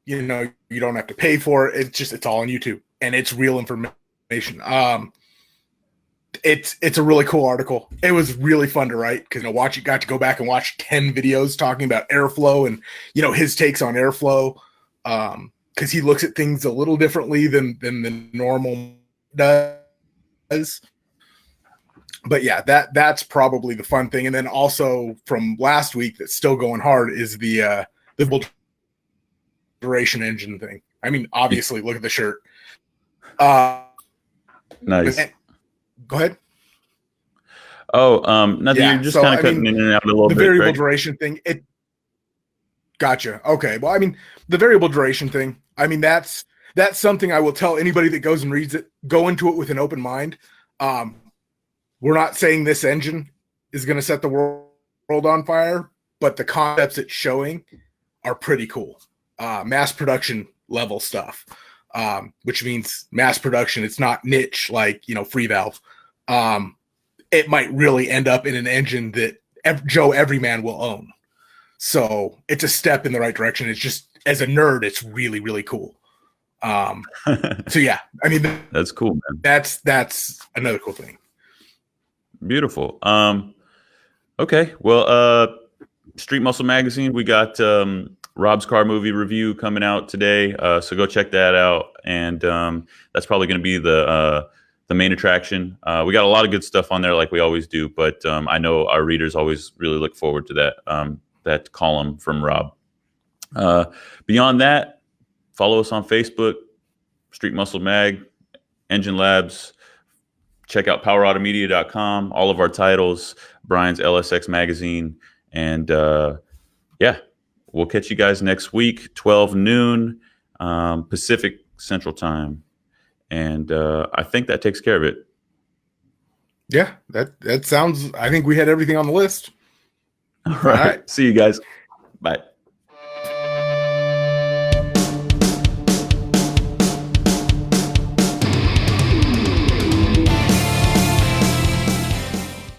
you don't have to pay for it. It's all on YouTube, and it's real information. It's a really cool article. It was really fun to write because got to go back and watch 10 videos talking about airflow and his takes on airflow, because he looks at things a little differently than the normal does. But yeah, that's probably the fun thing. And then also from last week that's still going hard is the duration engine thing. I mean, obviously, look at the shirt. Nice. Go ahead. Oh, nothing. Yeah, You're just kind of cutting in and out a little bit. The variable right? duration thing. Gotcha. Okay. Well, I mean, the variable duration thing. I mean, that's something I will tell anybody that goes and reads it. Go into it with an open mind. We're not saying this engine is going to set the world on fire, but the concepts it's showing are pretty cool. Mass production level stuff, which means mass production. It's not niche like, free valve. It might really end up in an engine that Joe Everyman will own. So it's a step in the right direction. It's just, as a nerd, it's really, really cool. So yeah, I mean, that's cool, man. That's another cool thing. Beautiful. Okay. Well, Street Muscle Magazine, we got Rob's car movie review coming out today. So go check that out. And that's probably going to be the main attraction. We got a lot of good stuff on there like we always do, but I know our readers always really look forward to that column from Rob. Beyond that, follow us on Facebook, Street Muscle Mag, Engine Labs. Check out powerautomedia.com, all of our titles, Brian's LSX Magazine. And we'll catch you guys next week, 12 noon Pacific Central Time. And I think that takes care of it. Yeah, that sounds, I think we had everything on the list. All right. See you guys. Bye.